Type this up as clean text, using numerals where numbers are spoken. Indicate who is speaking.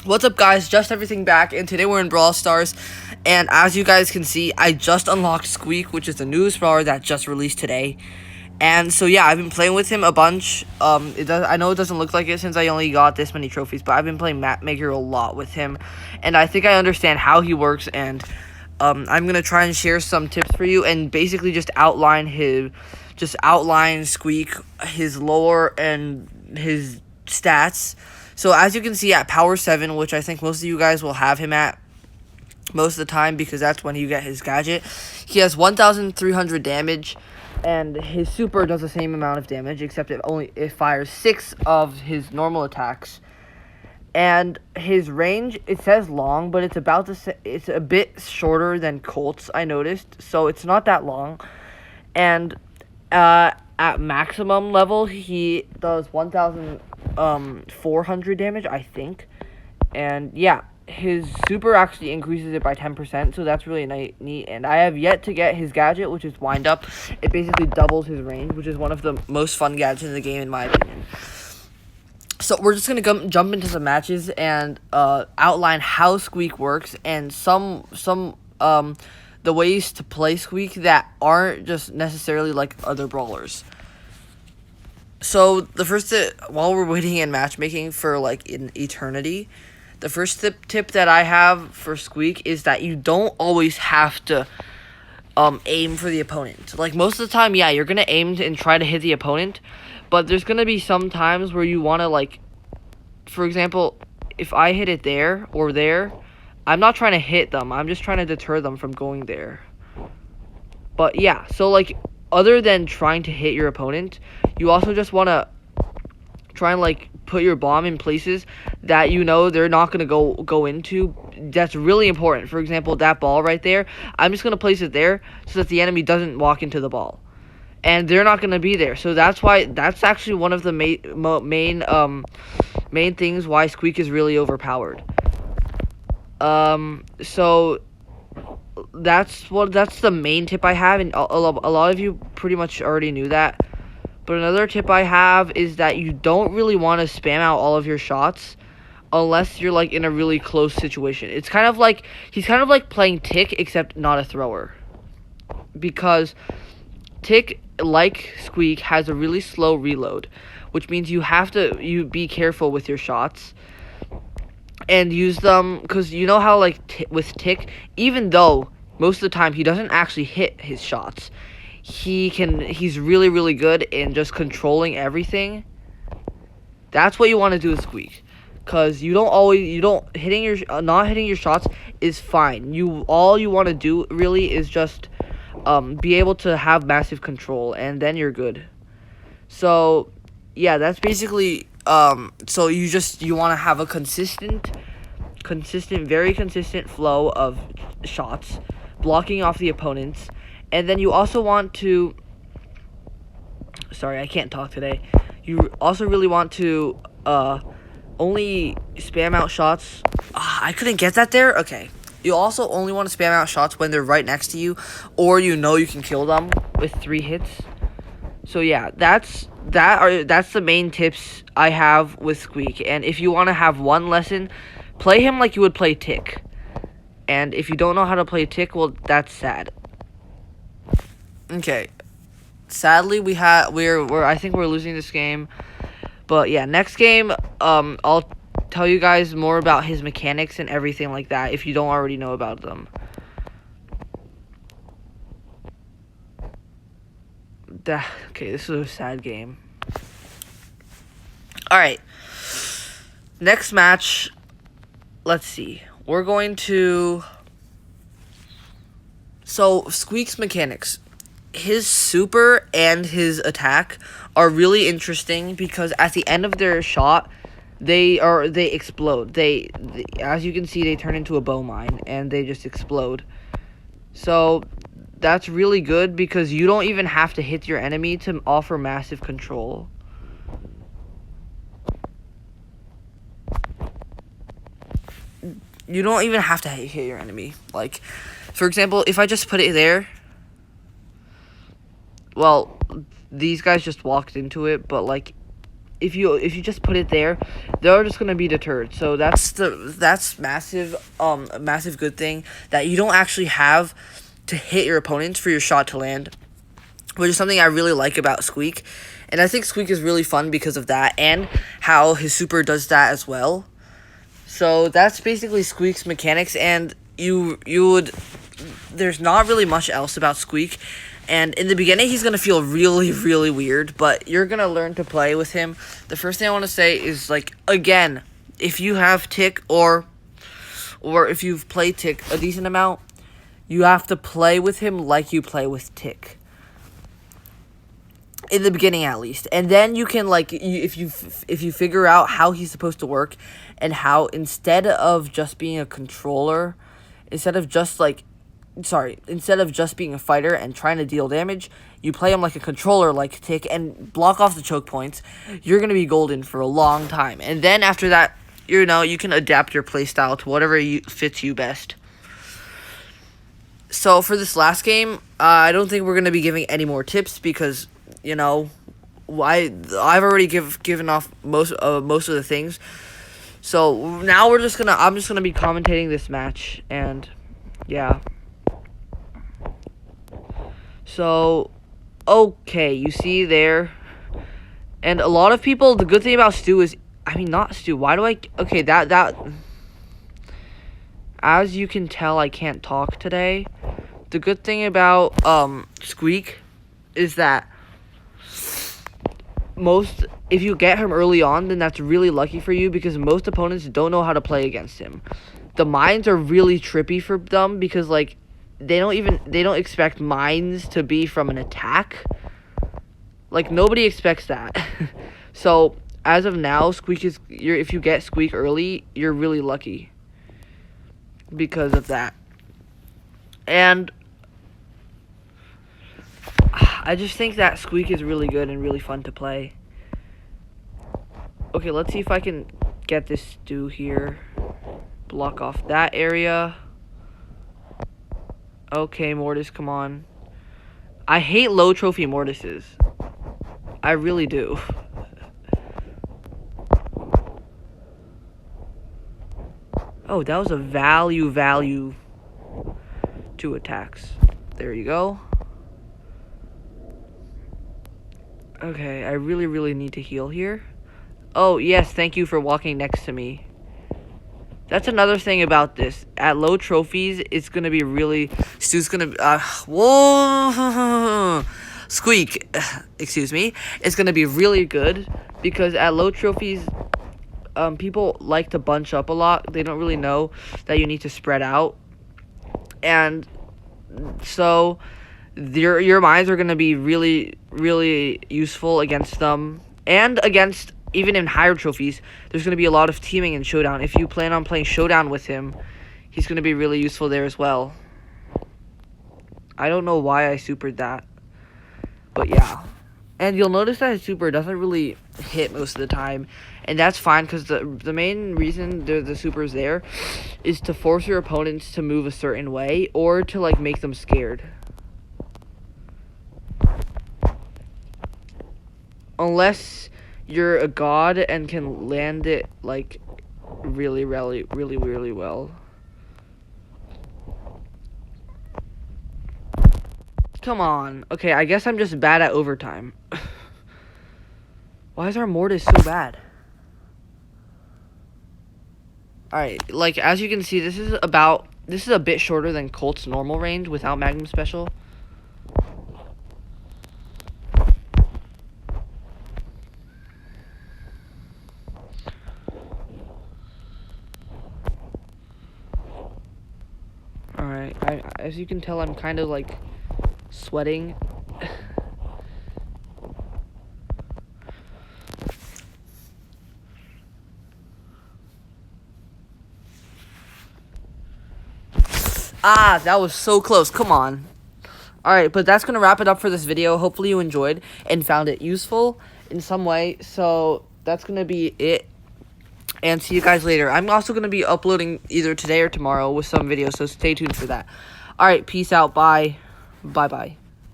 Speaker 1: What's up, guys? Just everything back, and today we're in Brawl Stars. And as you guys can see, I just unlocked Squeak, which is the newest brawler that just released today. And so yeah, I've been playing with him a bunch. I know it doesn't look like it since I only got this many trophies, but I've been playing Map Maker a lot with him, and I think I understand how he works. And I'm gonna try and share some tips for you, and basically just outline Squeak, his lore, and his stats. So as you can see at power 7, which I think most of you guys will have him at most of the time because that's when you get his gadget, he has 1,300 damage, and his super does the same amount of damage, except it fires 6 of his normal attacks. And his range, it says long, but it's a bit shorter than Colt's, I noticed, so it's not that long. And at maximum level, he does 1,400 damage, I think. And yeah, his super actually increases it by 10%, so that's really neat. And I have yet to get his gadget, which is Wind Up. It basically doubles his range, which is one of the most fun gadgets in the game, in my opinion. So we're just gonna jump into some matches and outline how Squeak works and some the ways to play Squeak that aren't just necessarily like other brawlers. So the first while we're waiting in matchmaking for like an eternity, the first tip that I have for Squeak is that you don't always have to aim for the opponent. Like most of the time, yeah, you're gonna aim and try to hit the opponent, but there's gonna be some times where you wanna, like, for example, if I hit it there or there, I'm not trying to hit them, I'm just trying to deter them from going there. But yeah, so like other than trying to hit your opponent, you also just wanna try and like put your bomb in places that you know they're not gonna go into. That's really important. For example, that ball right there, I'm just gonna place it there so that the enemy doesn't walk into the ball, and they're not gonna be there. So that's actually one of the main things why Squeak is really overpowered. So that's the main tip I have, and a lot of you pretty much already knew that. But another tip I have is that you don't really want to spam out all of your shots unless you're like in a really close situation. It's kind of like he's kind of like playing Tick, except not a thrower, because Tick, like Squeak, has a really slow reload, which means you have to be careful with your shots and use them, because you know how like with Tick, even though most of the time he doesn't actually hit his shots, he's really, really good in just controlling everything. That's what you want to do with Squeak, because not hitting your shots is fine. All you want to do really is just be able to have massive control, and then you're good. So yeah, that's basically so you want to have a very consistent flow of shots, blocking off the opponents. And then you also want to, sorry, I can't talk today. You also really want to only spam out shots. I couldn't get that there. Okay. You also only want to spam out shots when they're right next to you, or you know you can kill them with 3 hits. So yeah, that's the main tips I have with Squeak. And if you want to have one lesson, play him like you would play Tick. And if you don't know how to play Tick, well, that's sad. Okay, sadly I think we're losing this game, but yeah, next game I'll tell you guys more about his mechanics and everything like that if you don't already know about them. Okay, this is a sad game. Alright, next match, let's see, we're going to, so Squeak's mechanics. His super and his attack are really interesting because at the end of their shot, they explode. They as you can see, they turn into a bow mine and they just explode. So that's really good because you don't even have to hit your enemy to offer massive control. You don't even have to hit your enemy. Like, for example, if I just put it there, well, these guys just walked into it, but like if you just put it there, they're just gonna be deterred. So that's massive, a massive good thing that you don't actually have to hit your opponents for your shot to land, which is something I really like about Squeak. And I think Squeak is really fun because of that, and how his super does that as well. So that's basically Squeak's mechanics, and there's not really much else about Squeak. And in the beginning, he's going to feel really, really weird, but you're going to learn to play with him. The first thing I want to say is, like, again, if you have Tick or if you've played Tick a decent amount, you have to play with him like you play with Tick. In the beginning, at least. And then you can, like, if you figure out how he's supposed to work, and how instead of just being a controller, instead of just being a fighter and trying to deal damage, you play him like a controller, like Tick, and block off the choke points, you're going to be golden for a long time. And then after that, you can adapt your playstyle to whatever fits you best. So for this last game, I don't think we're going to be giving any more tips because, I've already given off most of the things. So now I'm just gonna be commentating this match, and yeah. So, okay, you see there, and a lot of people, the good thing about Stu is, not Stu, okay, that, as you can tell, I can't talk today. The good thing about, Squeak is that if you get him early on, then that's really lucky for you, because most opponents don't know how to play against him. The mines are really trippy for them, because, like, they don't expect mines to be from an attack. Like, nobody expects that. So, as of now, if you get Squeak early, you're really lucky because of that. And I just think that Squeak is really good and really fun to play. Okay, let's see if I can get this Stu here. Block off that area. Okay, Mortis, come on. I hate low trophy Mortises. I really do. Oh, that was a value to attacks. There you go. Okay, I really need to heal here. Oh, yes, thank you for walking next to me. That's another thing about this. At low trophies, it's going to be really... Stu's going to... whoa! Squeak, excuse me. It's going to be really good, because at low trophies, people like to bunch up a lot. They don't really know that you need to spread out. And so your mines are going to be really useful against them, and against even in higher trophies. There's going to be a lot of teaming in Showdown. If you plan on playing Showdown with him, he's going to be really useful there as well. I don't know why I supered that, but yeah. And you'll notice that his super doesn't really hit most of the time, and that's fine, because the main reason the super's there is to force your opponents to move a certain way, or to, like, make them scared. Unless you're a god and can land it, like, really well. Come on. Okay, I guess I'm just bad at overtime. Why is our Mortis so bad? Alright, like, as you can see, this is a bit shorter than Colt's normal range without Magnum Special. Alright, as you can tell, I'm kind of, like, sweating. Ah, that was so close. Come on. Alright, but that's going to wrap it up for this video. Hopefully you enjoyed and found it useful in some way. So that's going to be it. And see you guys later. I'm also going to be uploading either today or tomorrow with some videos, so stay tuned for that. Alright, peace out. Bye. Bye-bye.